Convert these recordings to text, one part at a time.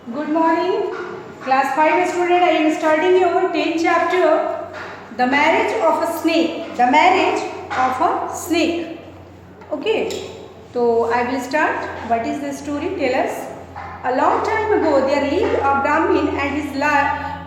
Good morning, class 5 student. I am starting your 10th chapter, the marriage of a snake. The marriage of a snake. Okay, so I will start. What is the story? Tell us. A long time ago, there lived a Brahmin and his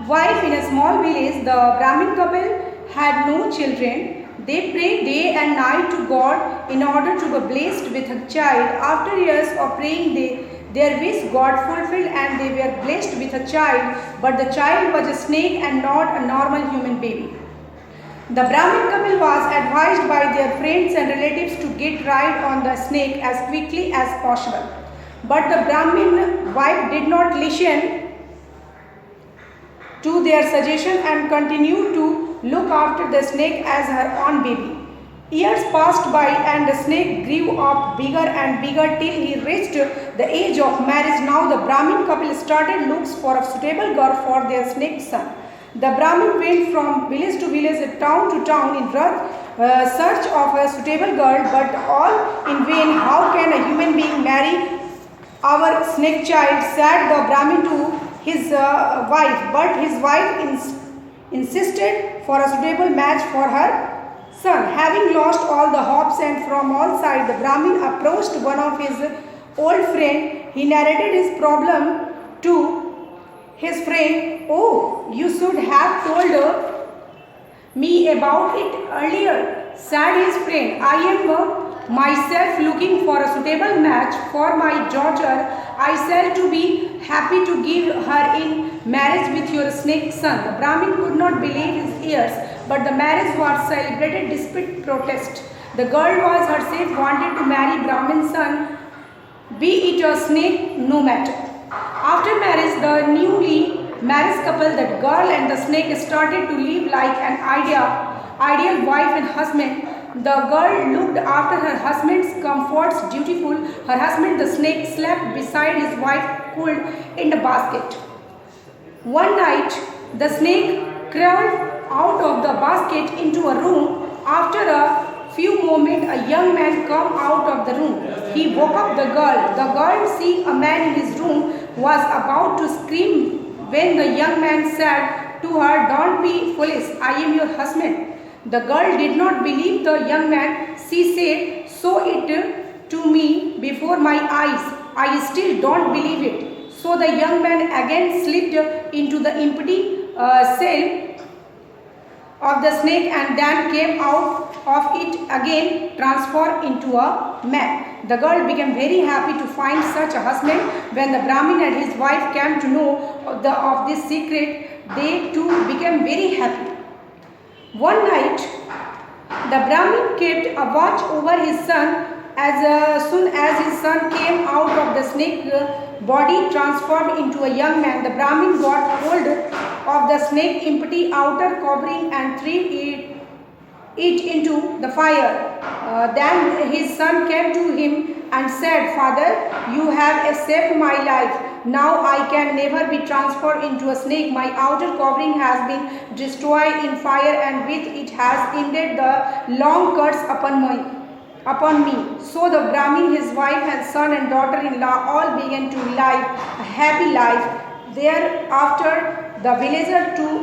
wife in a small village. The Brahmin couple had no children. They prayed day and night to God in order to be blessed with a child. After years of praying, their wish God fulfilled and they were blessed with a child. But the child was a snake and not a normal human baby. The Brahmin couple was advised by their friends and relatives to get rid on the snake as quickly as possible. But the Brahmin wife did not listen to their suggestion and continued to look after the snake as her own baby. Years passed by and the snake grew up bigger and bigger till he reached the age of marriage. Now the Brahmin couple started looks for a suitable girl for their snake son. The Brahmin went from village to village, town to town in search of a suitable girl, but all in vain. How can a human being marry our snake child? Said the Brahmin to his wife, but his wife insisted for a suitable match for her son. Having lost all the hopes and from all sides, the Brahmin approached one of his old friend. He narrated his problem to his friend. Oh, you should have told me about it earlier, said his friend. I am myself looking for a suitable match for my daughter. I shall to be happy to give her in marriage with your snake son. The Brahmin could not believe his ears, but the marriage was celebrated despite protest. The girl was herself wanted to marry Brahmin's son, be it a snake, no matter. After marriage, the newly married couple, that girl and the snake, started to live like an ideal wife and husband. The girl looked after her husband's comforts dutiful. Her husband, the snake, slept beside his wife, cooled in the basket. One night, the snake crawled out of the basket into a room. After a few moments, a young man came out of the room. He woke up the girl. The girl, seeing a man in his room, was about to scream when the young man said to her, "Don't be foolish, I am your husband." The girl did not believe the young man. She said, "Show it to me before my eyes. I still don't believe it." So the young man again slipped into the empty shell of the snake and then came out of it again, transformed into a man. The girl became very happy to find such a husband. When the Brahmin and his wife came to know of this secret, they too became very happy. One night, the Brahmin kept a watch over his son. As soon as his son came out of the snake body transformed into a young man, the Brahmin got hold of the snake empty outer covering and threw it into the fire. Then his son came to him and said, "Father, you have saved my life. Now I can never be transformed into a snake. My outer covering has been destroyed in fire and with it has ended the long cuts upon me." So the Brahmin, his wife and son and daughter-in-law all began to live a happy life. Thereafter, the villagers too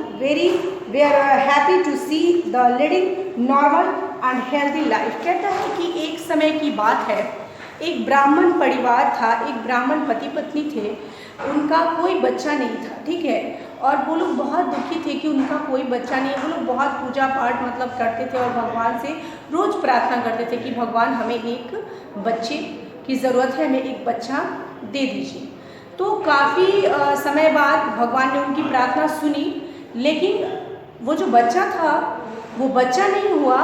were happy to see the leading normal and healthy life. कहता है कि एक समय की बात है, एक ब्राह्मण परिवार था, एक ब्राह्मण पति पत्नी थे, उनका कोई बच्चा नहीं था, ठीक है। और वो लोग बहुत दुखी थे कि उनका कोई बच्चा नहीं है। वो लोग बहुत पूजा पाठ करते थे और भगवान से रोज़ प्रार्थना करते थे कि भगवान हमें एक बच्चे की ज़रूरत है, हमें एक बच्चा दे दीजिए। तो काफ़ी समय बाद भगवान ने उनकी प्रार्थना सुनी, लेकिन वो जो बच्चा था वो बच्चा नहीं हुआ,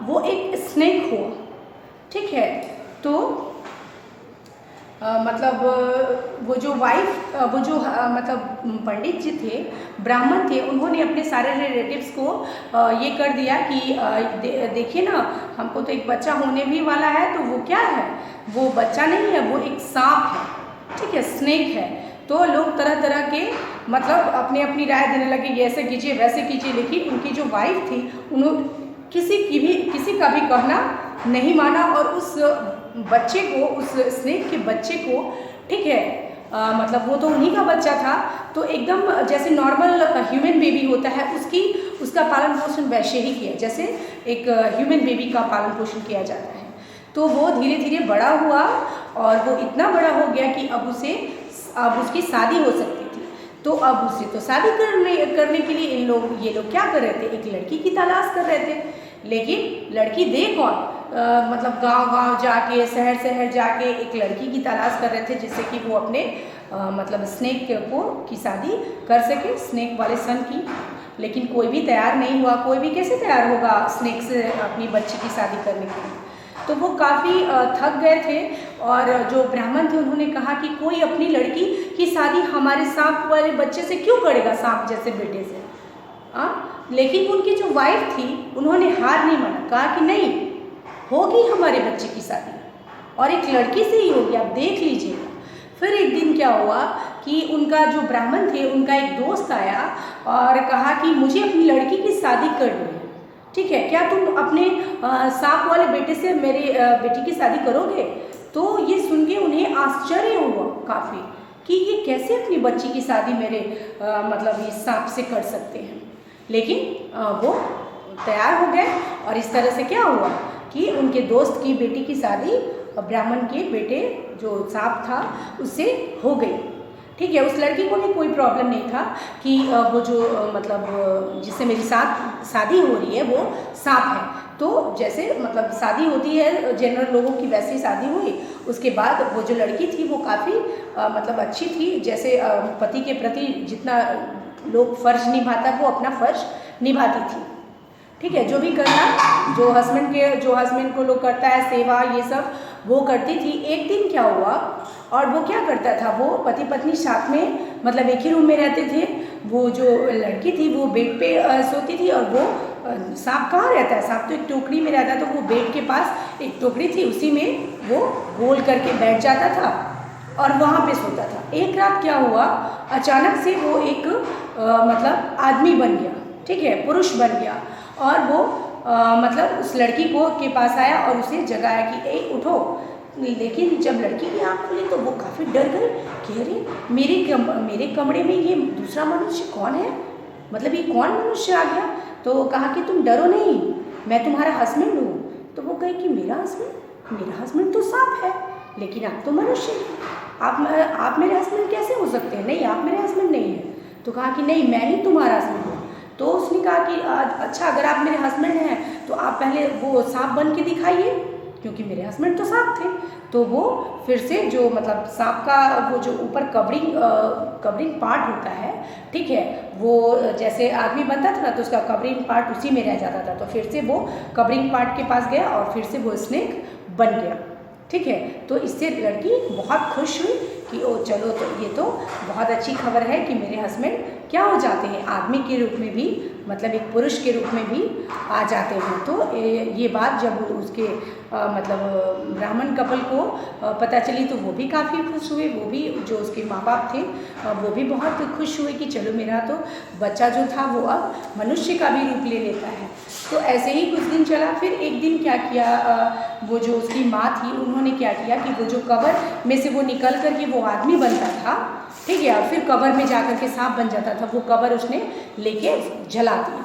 वो एक स्नेक हुआ, ठीक है। तो वो जो पंडित जी थे, ब्राह्मण थे, उन्होंने अपने सारे रिलेटिव्स को ये कर दिया कि देखिए ना, हमको तो एक बच्चा होने भी वाला है। तो वो क्या है, वो बच्चा नहीं है, वो एक सांप है, ठीक है, स्नेक है। तो लोग तरह तरह के अपनी अपनी राय देने लगे, ये ऐसे कीजिए वैसे कीजिए। लेकिन उनकी जो वाइफ थी, उन्होंने किसी का भी कहना नहीं माना और उस बच्चे को, उस स्नेक के बच्चे को, ठीक है, मतलब वो तो उन्हीं का बच्चा था, तो एकदम जैसे नॉर्मल ह्यूमन बेबी होता है उसका पालन पोषण वैसे ही किया जैसे एक ह्यूमन बेबी का पालन पोषण किया जाता है। तो वो धीरे धीरे बड़ा हुआ और वो इतना बड़ा हो गया कि अब उसकी शादी हो सकती थी। तो अब उसे तो शादी करने के लिए ये लोग क्या कर रहे थे, एक लड़की की तलाश कर रहे थे। लेकिन लड़की दे कौन, मतलब गांव जाके शहर शहर जाके एक लड़की की तलाश कर रहे थे जिससे कि वो अपने मतलब स्नेक की शादी कर सके, स्नेक वाले सन की। लेकिन कोई भी तैयार नहीं हुआ, कोई भी कैसे तैयार होगा स्नेक से अपनी बच्ची की शादी करने के लिए। तो वो काफ़ी थक गए थे और जो ब्राह्मण थे उन्होंने कहा कि कोई अपनी लड़की की शादी हमारे सांप वाले बच्चे से क्यों करेगा, सांप जैसे बेटे से। लेकिन उनकी जो वाइफ थी उन्होंने हार नहीं माना, कहा कि नहीं, होगी हमारे बच्चे की शादी और एक लड़की से ही होगी, आप देख लीजिएगा। फिर एक दिन क्या हुआ कि उनका जो ब्राह्मण थे उनका एक दोस्त आया और कहा कि मुझे अपनी लड़की की शादी करनी है, ठीक है, क्या तुम अपने सांप वाले बेटे से मेरी बेटी की शादी करोगे। तो ये सुन के उन्हें आश्चर्य हुआ काफ़ी कि ये कैसे अपनी बच्ची की शादी मेरे मतलब इस सांप से कर सकते हैं। लेकिन वो तैयार हो गए और इस तरह से क्या हुआ कि उनके दोस्त की बेटी की शादी ब्राह्मण के बेटे जो सांप था उससे हो गई, ठीक है। उस लड़की को भी कोई प्रॉब्लम नहीं था कि वो जो मतलब जिससे मेरी साथ शादी हो रही है वो सांप है। तो जैसे मतलब शादी होती है जनरल लोगों की, वैसी शादी हुई। उसके बाद वो जो लड़की थी वो काफ़ी मतलब अच्छी थी, जैसे पति के प्रति जितना लोग फ़र्ज निभाता वो अपना फ़र्ज निभाती थी, ठीक है। जो भी करना जो हस्बैंड को लोग करता है सेवा ये सब वो करती थी। एक दिन क्या हुआ और वो क्या करता था, वो पति पत्नी साथ में मतलब एक ही रूम में रहते थे। वो जो लड़की थी वो बेड पे सोती थी और वो सांप कहाँ रहता है, सांप तो एक टोकरी में रहता है, तो वो बेड के पास एक टोकरी थी उसी में वो गोल करके बैठ जाता था और वहाँ पे सोता था। एक रात क्या हुआ, अचानक से वो एक मतलब आदमी बन गया, ठीक है, पुरुष बन गया और वो मतलब उस लड़की को के पास आया और उसे जगाया कि ए उठो। लेकिन जब लड़की की आँख खुली तो वो काफ़ी डर गई कि अरे मेरे कमरे में ये दूसरा मनुष्य कौन है, मतलब ये कौन मनुष्य आ गया। तो कहा कि तुम डरो नहीं, मैं तुम्हारा हस्बैंड हूँ। तो वो कहे कि मेरा हस्बैंड तो सांप है, लेकिन आप तो मनुष्य हैं, आप मेरे हस्बैंड कैसे हो सकते हैं, नहीं आप मेरे हस्बैंड नहीं हैं। तो कहा कि नहीं मैं ही तुम्हारा हस्बैंड हूँ। तो उसने कहा कि अच्छा अगर आप मेरे हस्बैंड हैं तो आप पहले वो सांप बन के दिखाइए, क्योंकि मेरे हस्बैंड तो सांप थे। तो वो फिर से जो मतलब सांप का वो जो ऊपर कवरिंग पार्ट होता है, ठीक है, वो जैसे आदमी बनता था ना तो उसका कवरिंग पार्ट उसी में रह जाता था। तो फिर से वो कवरिंग पार्ट के पास गया और फिर से वो स्नेक बन गया, ठीक है। तो इससे लड़की बहुत खुश हुई कि ओ चलो, तो ये तो बहुत अच्छी खबर है कि मेरे हस्बैंड क्या हो जाते हैं, आदमी के रूप में भी, मतलब एक पुरुष के रूप में भी आ जाते हैं। तो ये बात जब उसके मतलब ब्राह्मण कपल को पता चली तो वो भी काफ़ी खुश हुए, वो भी जो उसके माँ बाप थे वो भी बहुत खुश हुए कि चलो मेरा तो बच्चा जो था वो अब मनुष्य का भी रूप ले लेता है। तो ऐसे ही कुछ दिन चला। फिर एक दिन क्या किया, वो जो उसकी माँ थी उन्होंने क्या किया कि वो जो कवर में से वो निकल कर के वो आदमी बनता था, ठीक है, और फिर कवर में जाकर के सांप बन जाता था, वो कवर उसने लेके जला दिया,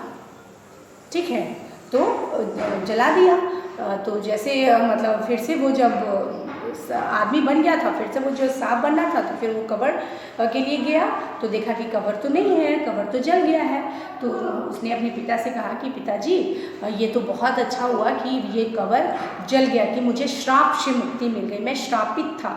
ठीक है। तो जला दिया तो जैसे मतलब फिर से वो जब आदमी बन गया था, फिर से वो जो सांप बनना था, तो फिर वो कवर के लिए गया तो देखा कि कवर तो नहीं है, कवर तो जल गया है। तो उसने अपने पिता से कहा कि पिताजी ये तो बहुत अच्छा हुआ कि ये कवर जल गया, कि मुझे श्राप से मुक्ति मिल गई। मैं श्रापित था,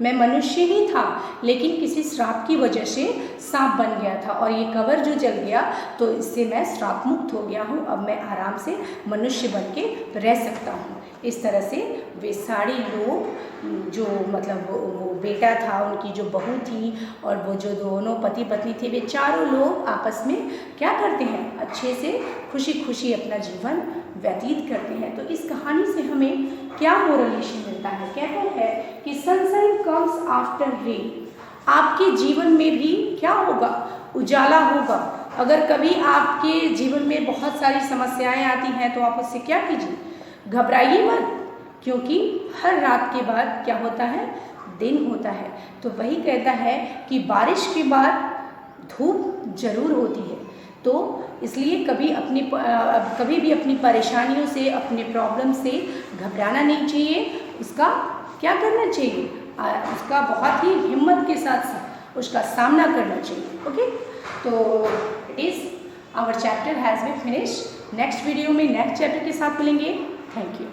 मैं मनुष्य ही था, लेकिन किसी श्राप की वजह से सांप बन गया था और ये कवर जो जल गया तो इससे मैं श्राप मुक्त हो गया हूँ। अब मैं आराम से मनुष्य बन के रह सकता हूँ। इस तरह से वे सारे लोग जो मतलब वो बेटा था, उनकी जो बहू थी और वो जो दोनों पति पत्नी थे, वे चारों लोग आपस में क्या करते हैं, अच्छे से खुशी खुशी अपना जीवन व्यतीत करते हैं। तो इस कहानी से हमें क्या मोरलेशन मिलता है, कहते हैं कि सनशाइन कम्स आफ्टर रेन। आपके जीवन में भी क्या होगा, उजाला होगा। अगर कभी आपके जीवन में बहुत सारी समस्याएं आती हैं तो आप उससे क्या कीजिए, घबराइए मत, क्योंकि हर रात के बाद क्या होता है, दिन होता है। तो वही कहता है कि बारिश के बाद धूप जरूर होती है। तो इसलिए कभी भी अपनी परेशानियों से, अपने प्रॉब्लम से घबराना नहीं चाहिए। उसका क्या करना चाहिए, उसका बहुत ही हिम्मत के साथ उसका सामना करना चाहिए। ओके, तो it is our chapter has been finish. Next video में नेक्स्ट चैप्टर के साथ मिलेंगे। Thank you.